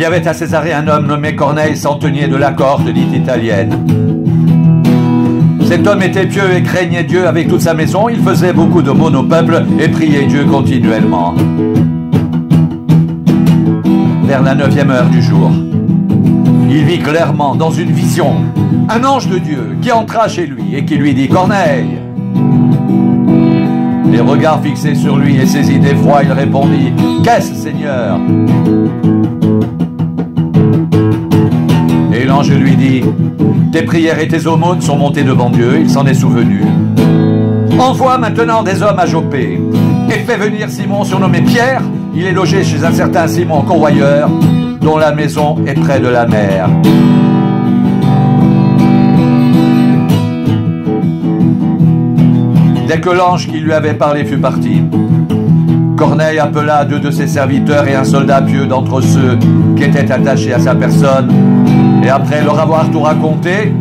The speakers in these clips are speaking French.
y avait à Césarée un homme nommé Corneille, centenier de la cohorte dite italienne. Cet homme était pieux et craignait Dieu avec toute sa maison. Il faisait beaucoup d'aumônes au peuple et priait Dieu continuellement. Vers la 9e heure du jour, il vit clairement dans une vision un ange de Dieu qui entra chez lui et qui lui dit « Corneille !» Les regards fixés sur lui et saisi d'effroi, il répondit « Qu'est-ce, Seigneur ?» Et l'ange lui dit « Tes prières et tes aumônes sont montées devant Dieu, il s'en est souvenu. Envoie maintenant des hommes à Jopé et fais venir Simon surnommé Pierre. Il est logé chez un certain Simon convoyeur, dont la maison est près de la mer. » Dès que l'ange qui lui avait parlé fut parti, Corneille appela 2 de ses serviteurs et un soldat pieux d'entre ceux qui étaient attachés à sa personne, et après leur avoir tout raconté,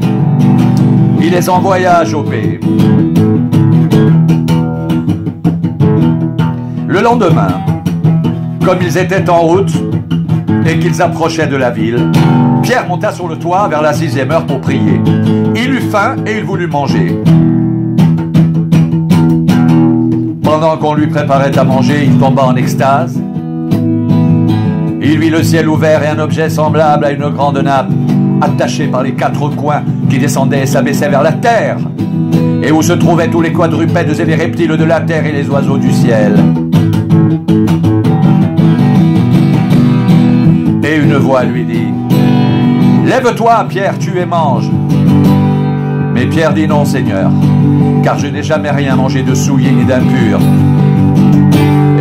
il les envoya à Jopé. Le lendemain, comme ils étaient en route et qu'ils approchaient de la ville, Pierre monta sur le toit vers la 6e heure pour prier. Il eut faim et il voulut manger. Pendant qu'on lui préparait à manger, il tomba en extase. Il vit le ciel ouvert et un objet semblable à une grande nappe, attaché par les 4 coins, qui descendait et s'abaissait vers la terre, et où se trouvaient tous les quadrupèdes et les reptiles de la terre et les oiseaux du ciel. Et une voix lui dit « Lève-toi, Pierre, tue et mange. » Mais Pierre dit « Non, Seigneur, car je n'ai jamais rien mangé de souillé ni d'impur. »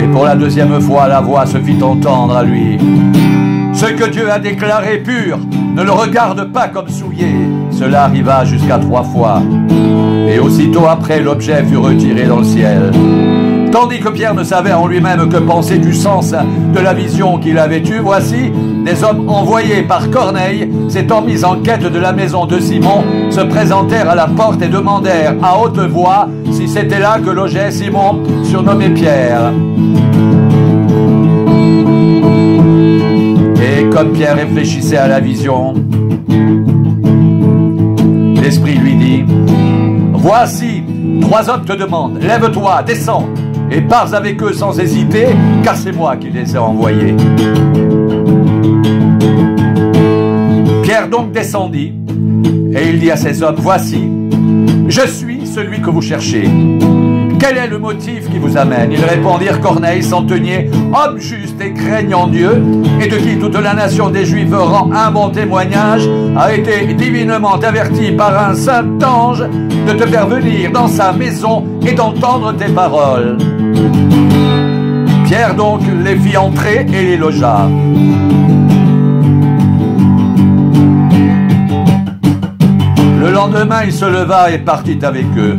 Et pour la 2e fois, la voix se fit entendre à lui. « Ce que Dieu a déclaré pur, ne le regarde pas comme souillé. » Cela arriva jusqu'à 3 fois. Et aussitôt après, l'objet fut retiré dans le ciel. Tandis que Pierre ne savait en lui-même que penser du sens de la vision qu'il avait eue, voici, des hommes envoyés par Corneille, s'étant mis en quête de la maison de Simon, se présentèrent à la porte et demandèrent à haute voix si c'était là que logeait Simon, surnommé Pierre. Et comme Pierre réfléchissait à la vision, l'Esprit lui dit « Voici, 3 hommes te demandent, lève-toi, descends, et pars avec eux sans hésiter, car c'est moi qui les ai envoyés. » Pierre donc descendit, et il dit à ces hommes, « Voici, je suis celui que vous cherchez. Quel est le motif qui vous amène ?» Ils répondirent, « Corneille, centenier, homme juste et craignant Dieu, et de qui toute la nation des Juifs rend un bon témoignage, a été divinement averti par un saint ange de te faire venir dans sa maison et d'entendre tes paroles. » Pierre donc les fit entrer et les logea. Le lendemain, il se leva et partit avec eux.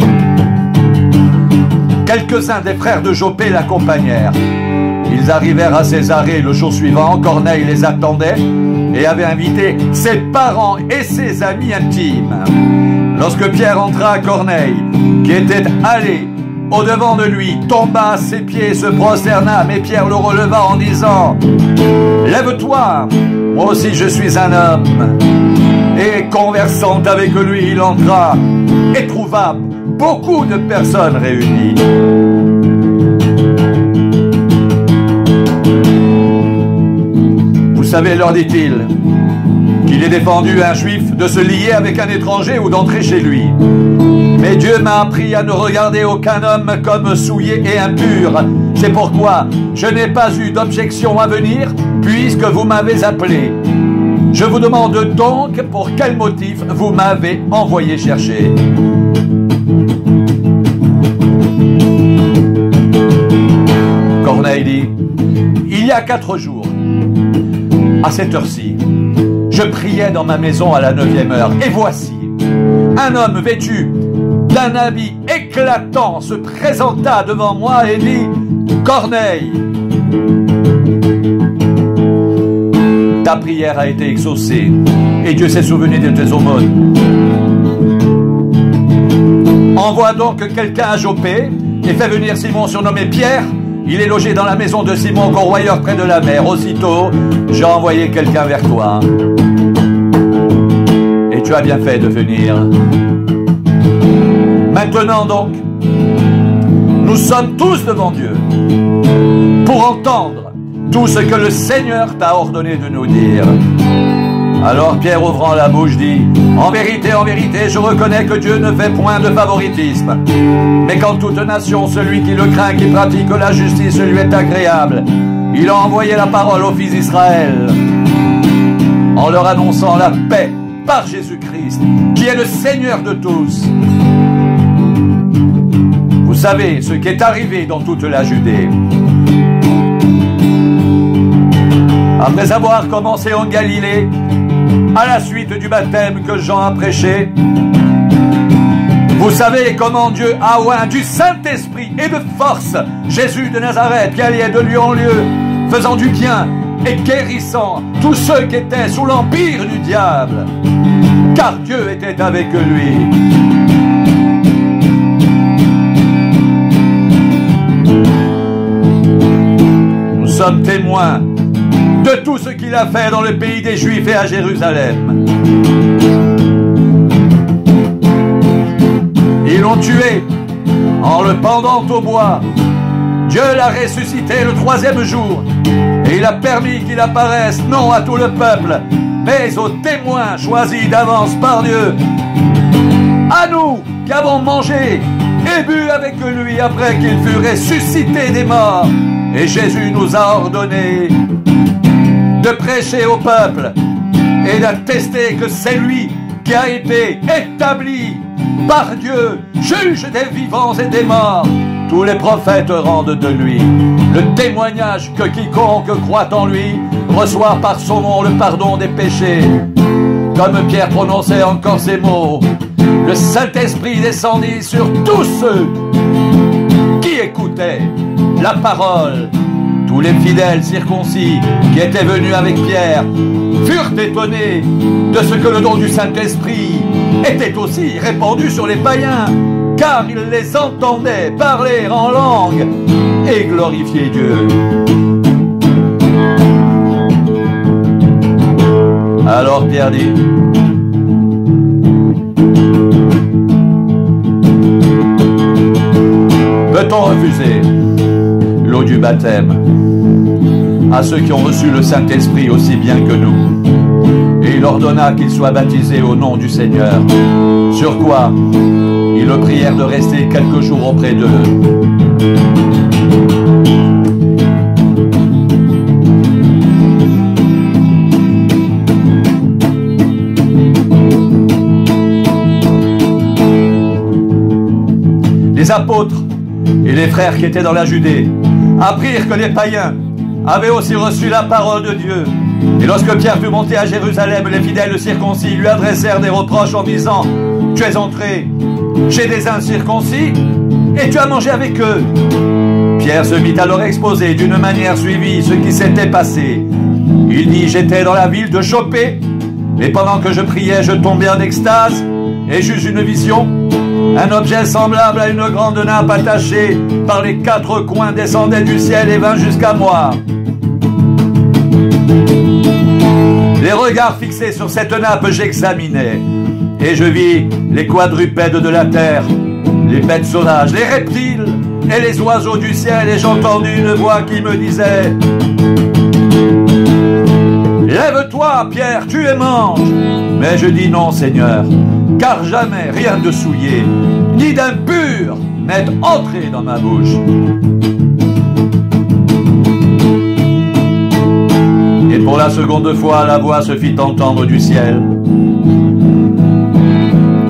Quelques-uns des frères de Jopé l'accompagnèrent. Ils arrivèrent à Césarée le jour suivant. Corneille les attendait et avait invité ses parents et ses amis intimes. Lorsque Pierre entra, Corneille, qui était allé au-devant de lui, tomba à ses pieds et se prosterna, mais Pierre le releva en disant « Lève-toi, moi aussi je suis un homme. » Et conversant avec lui, il entra et trouva beaucoup de personnes réunies. Vous savez, leur dit-il, qu'il est défendu à un juif de se lier avec un étranger ou d'entrer chez lui. Mais Dieu m'a appris à ne regarder aucun homme comme souillé et impur. C'est pourquoi je n'ai pas eu d'objection à venir, puisque vous m'avez appelé. Je vous demande donc pour quel motif vous m'avez envoyé chercher. Corneille dit, il y a 4 jours, à cette heure-ci, je priais dans ma maison à la 9e heure, et voici, un homme vêtu d'un habit éclatant se présenta devant moi et dit, Corneille, ta prière a été exaucée, et Dieu s'est souvenu de tes aumônes. Envoie donc quelqu'un à Jopé, et fais venir Simon surnommé Pierre. Il est logé dans la maison de Simon, corroyeur près de la mer. Aussitôt, j'ai envoyé quelqu'un vers toi. Et tu as bien fait de venir. Maintenant donc, nous sommes tous devant Dieu pour entendre tout ce que le Seigneur t'a ordonné de nous dire. » Alors Pierre, ouvrant la bouche, dit: « En vérité, je reconnais que Dieu ne fait point de favoritisme. Mais qu'en toute nation, celui qui le craint, qui pratique la justice, lui est agréable. Il a envoyé la parole aux fils d'Israël, en leur annonçant la paix par Jésus-Christ, qui est le Seigneur de tous. Vous savez ce qui est arrivé dans toute la Judée. Après avoir commencé en Galilée, à la suite du baptême que Jean a prêché, vous savez comment Dieu a oint du Saint-Esprit et de force Jésus de Nazareth, qui allait de lieu en lieu, faisant du bien et guérissant tous ceux qui étaient sous l'empire du diable, car Dieu était avec lui. Nous sommes témoins de tout ce qu'il a fait dans le pays des Juifs et à Jérusalem. Ils l'ont tué en le pendant au bois. Dieu l'a ressuscité le 3e jour et il a permis qu'il apparaisse non à tout le peuple, mais aux témoins choisis d'avance par Dieu. À nous qui avons mangé et bu avec lui après qu'il fut ressuscité des morts. Et Jésus nous a ordonné de prêcher au peuple et d'attester que c'est lui qui a été établi par Dieu, juge des vivants et des morts. Tous les prophètes rendent de lui le témoignage que quiconque croit en lui reçoit par son nom le pardon des péchés. Comme Pierre prononçait encore ces mots, le Saint-Esprit descendit sur tous ceux qui écoutaient la parole. Tous les fidèles circoncis qui étaient venus avec Pierre furent étonnés de ce que le don du Saint-Esprit était aussi répandu sur les païens, car ils les entendaient parler en langue et glorifier Dieu. Alors Pierre dit: peut-on refuser l'eau du baptême à ceux qui ont reçu le Saint-Esprit aussi bien que nous? Et il ordonna qu'ils soient baptisés au nom du Seigneur. Sur quoi ils le prièrent de rester quelques jours auprès d'eux. Les apôtres et les frères qui étaient dans la Judée apprirent que les païens avaient aussi reçu la parole de Dieu. Et lorsque Pierre fut monté à Jérusalem, les fidèles circoncis lui adressèrent des reproches en disant: tu es entré chez des incirconcis et tu as mangé avec eux. Pierre se mit alors à exposer d'une manière suivie ce qui s'était passé. Il dit: j'étais dans la ville de Jopé, et pendant que je priais, je tombais en extase et j'eus une vision. Un objet semblable à une grande nappe attachée par les 4 coins descendait du ciel et vint jusqu'à moi. Les regards fixés sur cette nappe, j'examinais, et je vis les quadrupèdes de la terre, les bêtes sauvages, les reptiles et les oiseaux du ciel, et j'entendis une voix qui me disait: lève-toi, Pierre, tue et mange. Mais je dis: non, Seigneur, car jamais rien de souillé, ni d'impur n'est entré dans ma bouche. Et pour la seconde fois, la voix se fit entendre du ciel: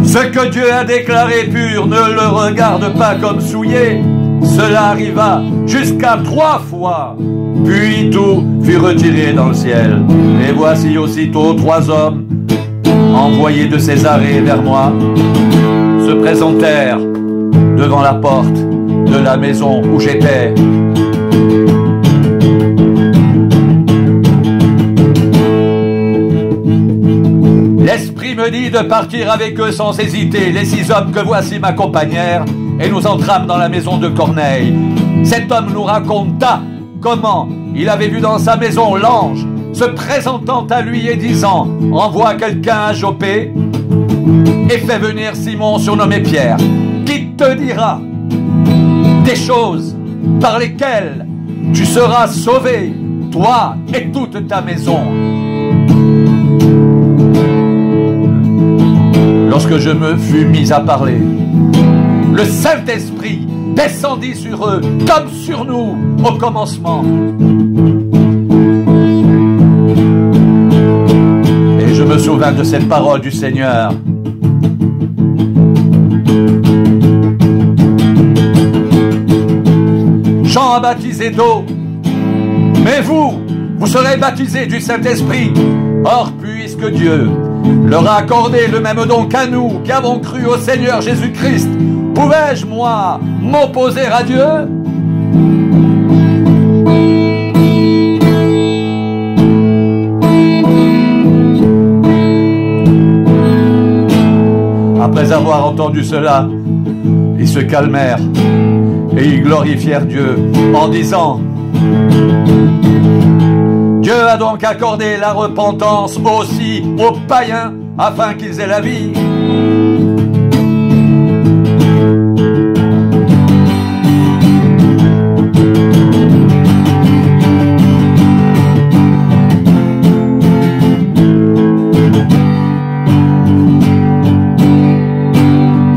ce que Dieu a déclaré pur, ne le regarde pas comme souillé. Cela arriva jusqu'à 3 fois. Puis tout fut retiré dans le ciel. Et voici aussitôt 3 hommes envoyés de Césarée vers moi se présentèrent devant la porte de la maison où j'étais. L'Esprit me dit de partir avec eux sans hésiter. Les 6 hommes que voici m'accompagnèrent, et nous entrâmes dans la maison de Corneille. Cet homme nous raconta comment il avait vu dans sa maison l'ange se présentant à lui et disant « Envoie quelqu'un à Joppé et fais venir Simon surnommé Pierre, qui te dira des choses par lesquelles tu seras sauvé, toi et toute ta maison. » Lorsque je me fus mis à parler, le Saint-Esprit descendit sur eux comme sur nous au commencement. Et je me souvins de cette parole du Seigneur. Jean a baptisé d'eau, mais vous serez baptisés du Saint-Esprit. Or, puisque Dieu leur a accordé le même don qu'à nous, qui avons cru au Seigneur Jésus-Christ, pouvais-je, moi, m'opposer à Dieu? Après avoir entendu cela, ils se calmèrent et ils glorifièrent Dieu en disant: Dieu a donc accordé la repentance aussi aux païens afin qu'ils aient la vie.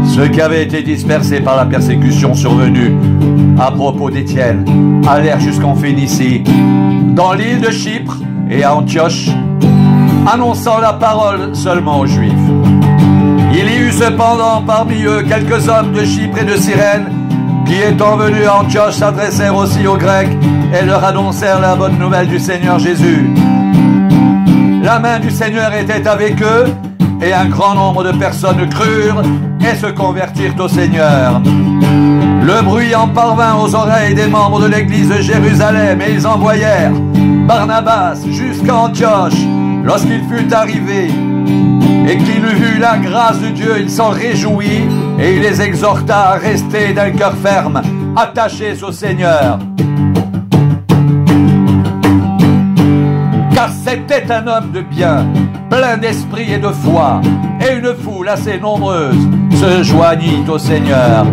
Ceux qui avaient été dispersés par la persécution survenue à propos d'Étienne allèrent jusqu'en Phénicie, dans l'île de Chypre et à Antioche, annonçant la parole seulement aux Juifs. Il y eut cependant parmi eux quelques hommes de Chypre et de Cyrène qui, étant venus à Antioche, s'adressèrent aussi aux Grecs et leur annoncèrent la bonne nouvelle du Seigneur Jésus. La main du Seigneur était avec eux, et un grand nombre de personnes crurent et se convertirent au Seigneur. Le bruit en parvint aux oreilles des membres de l'église de Jérusalem, et ils envoyèrent Barnabas jusqu'à Antioche. Lorsqu'il fut arrivé et qu'il eut vu la grâce de Dieu, il s'en réjouit et il les exhorta à rester d'un cœur ferme, attachés au Seigneur. Car c'était un homme de bien, plein d'esprit et de foi, et une foule assez nombreuse se joignit au Seigneur.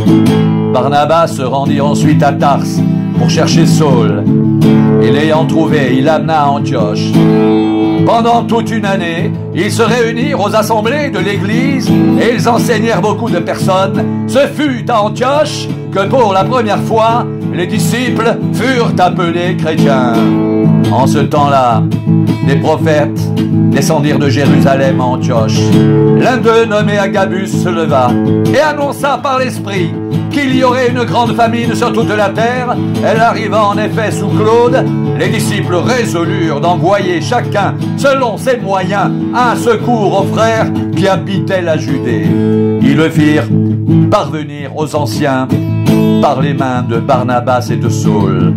Barnabas se rendit ensuite à Tarse pour chercher Saul, et l'ayant trouvé, il l'amena à Antioche. Pendant toute une année, ils se réunirent aux assemblées de l'église et ils enseignèrent beaucoup de personnes. Ce fut à Antioche que pour la première fois, les disciples furent appelés chrétiens. En ce temps-là, des prophètes descendirent de Jérusalem à Antioche. L'un d'eux, nommé Agabus, se leva et annonça par l'Esprit qu'il y aurait une grande famine sur toute la terre. Elle arriva en effet sous Claude. Les disciples résolurent d'envoyer chacun, selon ses moyens, un secours aux frères qui habitaient la Judée. Ils le firent parvenir aux anciens par les mains de Barnabas et de Saul.